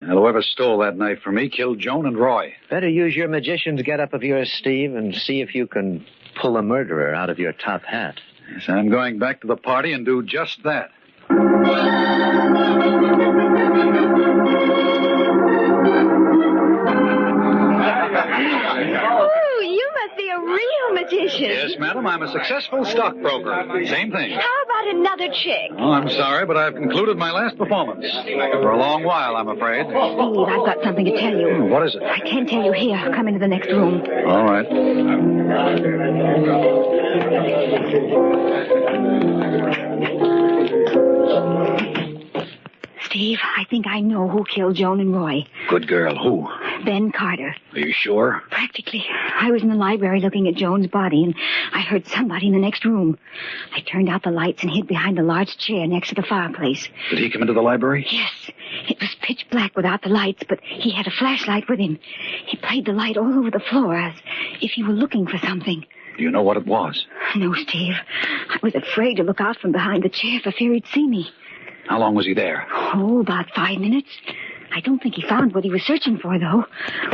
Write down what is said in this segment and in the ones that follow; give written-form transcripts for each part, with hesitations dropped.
Well, whoever stole that knife from me killed Joan and Roy. Better use your magician's get-up of yours, Steve, and see if you can pull a murderer out of your top hat. Yes, I'm going back to the party and do just that. Oh, you must be a real magician. Yes, madam, I'm a successful stockbroker. Same thing. How about another trick? Oh, I'm sorry, but I've concluded my last performance. For a long while, I'm afraid. Steve, I've got something to tell you. What is it? I can't tell you here. Come into the next room. All right. Steve, I think I know who killed Joan and Roy. Good girl. Who? Ben Carter. Are you sure? Practically. I was in the library looking at Joan's body, and I heard somebody in the next room. I turned out the lights and hid behind a large chair next to the fireplace. Did he come into the library? Yes. It was pitch black without the lights, but he had a flashlight with him. He played the light all over the floor as if he were looking for something. Do you know what it was? No, Steve. I was afraid to look out from behind the chair for fear he'd see me. How long was he there? Oh, about 5 minutes. I don't think he found what he was searching for, though.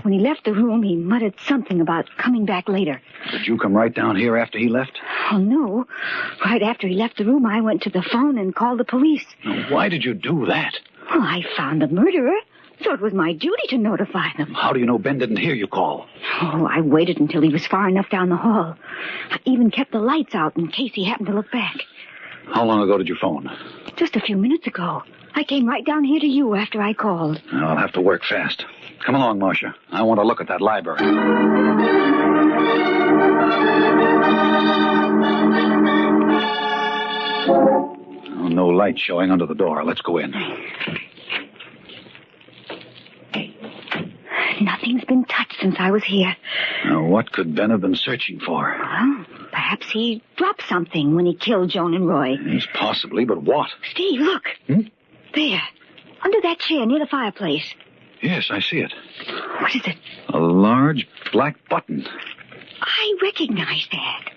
When he left the room, he muttered something about coming back later. Did you come right down here after he left? Oh, no. Right after he left the room, I went to the phone and called the police. Now, why did you do that? Well, I found the murderer, so it was my duty to notify them. How do you know Ben didn't hear you call? Oh, I waited until he was far enough down the hall. I even kept the lights out in case he happened to look back. How long ago did you phone? Just a few minutes ago. I came right down here to you after I called. I'll have to work fast. Come along, Marcia. I want to look at that library. Oh, no light showing under the door. Let's go in. Nothing's been touched since I was here. Now, what could Ben have been searching for? Well, perhaps he dropped something when he killed Joan and Roy. Yes, possibly, but what? Steve, look. There. Under that chair near the fireplace. Yes, I see it. What is it? A large black button. I recognize that.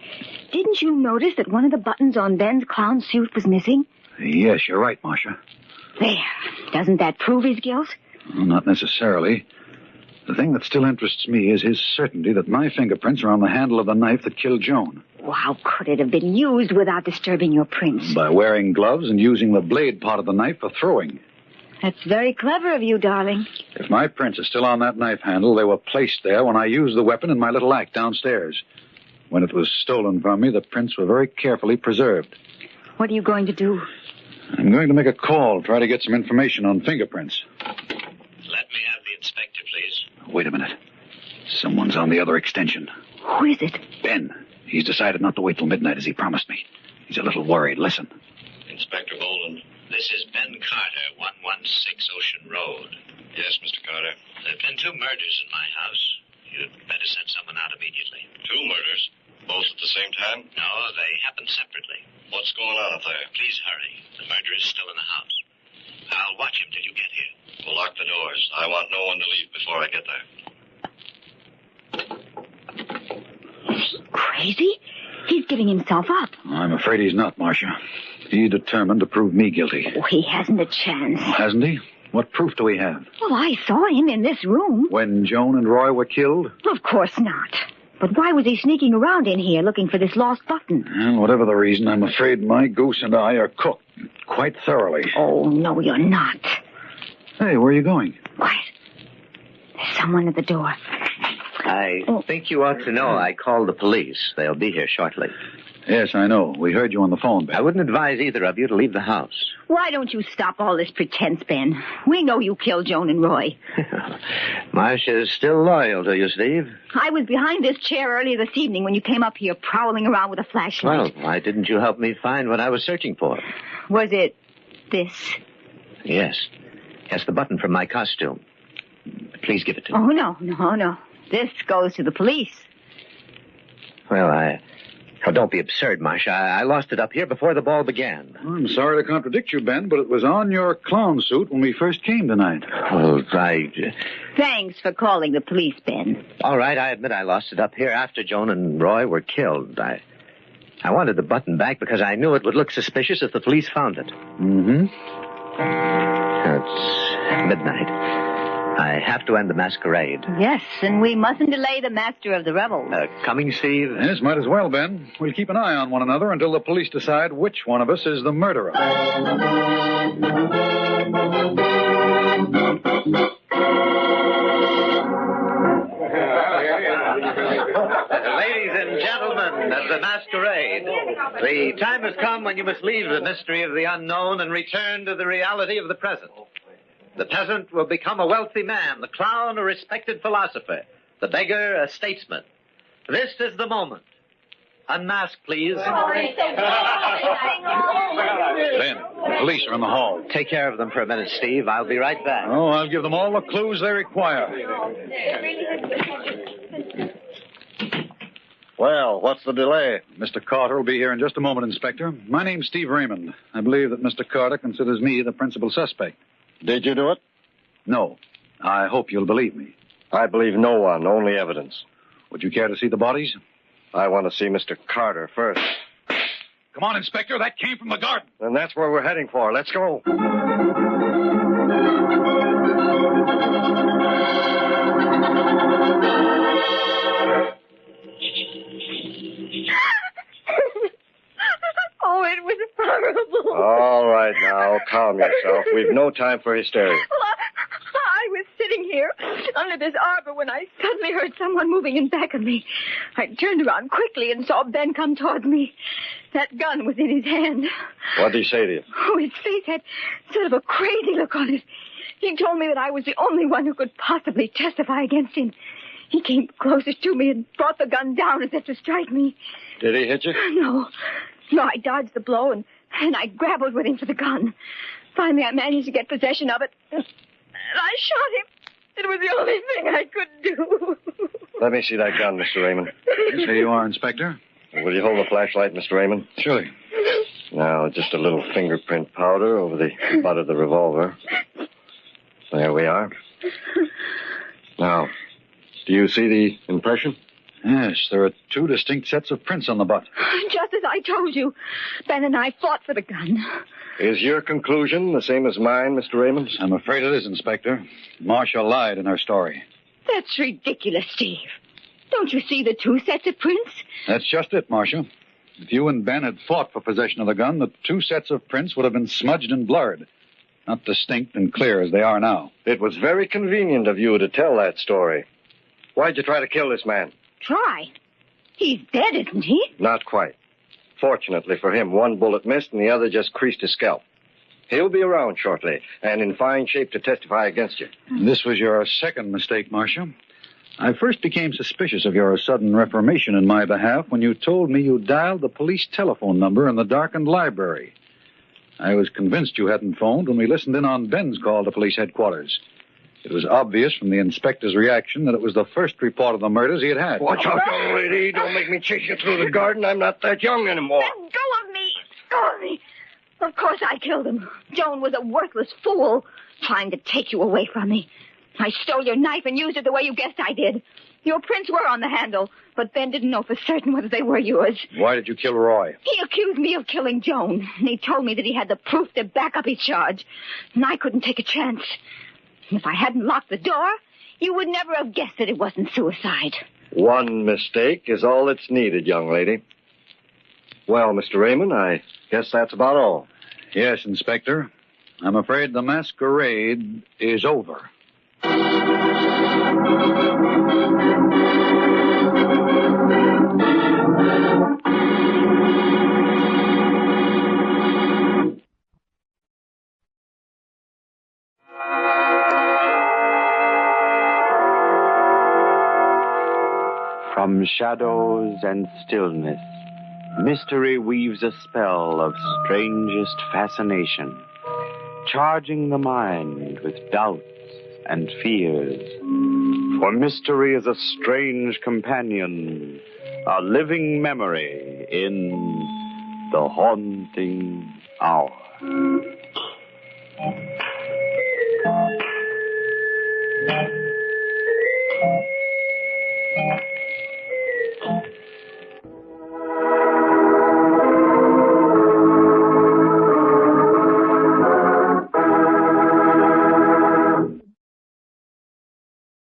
Didn't you notice that one of the buttons on Ben's clown suit was missing? Yes, you're right, Marcia. There. Doesn't that prove his guilt? Well, not necessarily. The thing that still interests me is his certainty that my fingerprints are on the handle of the knife that killed Joan. Well, how could it have been used without disturbing your prints? By wearing gloves and using the blade part of the knife for throwing. That's very clever of you, darling. If my prints are still on that knife handle, they were placed there when I used the weapon in my little act downstairs. When it was stolen from me, the prints were very carefully preserved. What are you going to do? I'm going to make a call, try to get some information on fingerprints. Let me have the inspector, please. Wait a minute. Someone's on the other extension. Who is it? Ben. He's decided not to wait till midnight as he promised me. He's a little worried. Listen. Inspector Bolden, this is Ben Carter, 116 Ocean Road. Yes, Mr. Carter. There have been 2 murders in my house. You'd better send someone out immediately. 2 murders? Both at the same time? No, they happened separately. What's going on up there? Please hurry. The murderer is still in the house. I'll watch him till you get here. We'll lock the doors. I want no one to leave before I get there. Crazy? He's giving himself up. I'm afraid he's not, Marcia. He's determined to prove me guilty. Oh, he hasn't a chance. Hasn't he? What proof do we have? Well, I saw him in this room. When Joan and Roy were killed? Of course not. But why was he sneaking around in here looking for this lost button? Well, whatever the reason, I'm afraid my goose and I are cooked quite thoroughly. Oh, no, you're not. Hey, where are you going? Quiet. There's someone at the door. I think you ought to know I called the police. They'll be here shortly. Yes, I know. We heard you on the phone, Ben. I wouldn't advise either of you to leave the house. Why don't you stop all this pretense, Ben? We know you killed Joan and Roy. Marcia's still loyal to you, Steve. I was behind this chair earlier this evening when you came up here prowling around with a flashlight. Well, why didn't you help me find what I was searching for? Was it this? Yes. Yes, the button from my costume. Please give it to me. Oh, no. This goes to the police. Well, Oh, don't be absurd, Marcia. I lost it up here before the ball began. I'm sorry to contradict you, Ben, but it was on your clown suit when we first came tonight. Oh, Thanks for calling the police, Ben. All right, I admit I lost it up here after Joan and Roy were killed. I wanted the button back because I knew it would look suspicious if the police found it. Mm-hmm. It's midnight. I have to end the masquerade. Yes, and we mustn't delay the master of the revels. Coming, Steve? Yes, might as well, Ben. We'll keep an eye on one another until the police decide which one of us is the murderer. Ladies and gentlemen of the masquerade, the time has come when you must leave the mystery of the unknown and return to the reality of the present. The peasant will become a wealthy man, the clown a respected philosopher, the beggar a statesman. This is the moment. Unmask, please. Ben, the police are in the hall. Take care of them for a minute, Steve. I'll be right back. Oh, I'll give them all the clues they require. Well, what's the delay? Mr. Carter will be here in just a moment, Inspector. My name's Steve Raymond. I believe that Mr. Carter considers me the principal suspect. Did you do it? No. I hope you'll believe me. I believe no one, only evidence. Would you care to see the bodies? I want to see Mr. Carter first. Come on, Inspector. That came from the garden. Then that's where we're heading for. Let's go. Oh, it was horrible. All right, now, calm yourself. We've no time for hysteria. Well, I was sitting here under this arbor when I suddenly heard someone moving in back of me. I turned around quickly and saw Ben come toward me. That gun was in his hand. What did he say to you? Oh, his face had sort of a crazy look on it. He told me that I was the only one who could possibly testify against him. He came closest to me and brought the gun down as if to strike me. Did he hit you? No, I dodged the blow and I grappled with him for the gun. Finally, I managed to get possession of it. And I shot him. It was the only thing I could do. Let me see that gun, Mr. Raymond. Here you are, Inspector. Will you hold the flashlight, Mr. Raymond? Surely. Now, just a little fingerprint powder over the butt of the revolver. There we are. Now, do you see the impression? Yes, there are two distinct sets of prints on the butt. Just as I told you, Ben and I fought for the gun. Is your conclusion the same as mine, Mr. Raymond? I'm afraid it is, Inspector. Marcia lied in her story. That's ridiculous, Steve. Don't you see the two sets of prints? That's just it, Marcia. If you and Ben had fought for possession of the gun, the two sets of prints would have been smudged and blurred. Not distinct and clear as they are now. It was very convenient of you to tell that story. Why'd you try to kill this man? Try. He's dead, isn't he? Not quite. Fortunately for him, one bullet missed and the other just creased his scalp. He'll be around shortly and in fine shape to testify against you. This was your second mistake, Marcia. I first became suspicious of your sudden reformation in my behalf when you told me you dialed the police telephone number in the darkened library. I was convinced you hadn't phoned when we listened in on Ben's call to police headquarters. It was obvious from the inspector's reaction that it was the first report of the murders he had had. Watch out, young lady. Don't make me chase you through the garden. I'm not that young anymore. Let go of me. Go of me. Of course I killed him. Joan was a worthless fool trying to take you away from me. I stole your knife and used it the way you guessed I did. Your prints were on the handle, but Ben didn't know for certain whether they were yours. Why did you kill Roy? He accused me of killing Joan, and he told me that he had the proof to back up his charge, and I couldn't take a chance. If I hadn't locked the door, you would never have guessed that it wasn't suicide. One mistake is all that's needed, young lady. Well, Mr. Raymond, I guess that's about all. Yes, Inspector. I'm afraid the masquerade is over. From shadows and stillness, mystery weaves a spell of strangest fascination, charging the mind with doubts and fears. For mystery is a strange companion, a living memory in the haunting hour.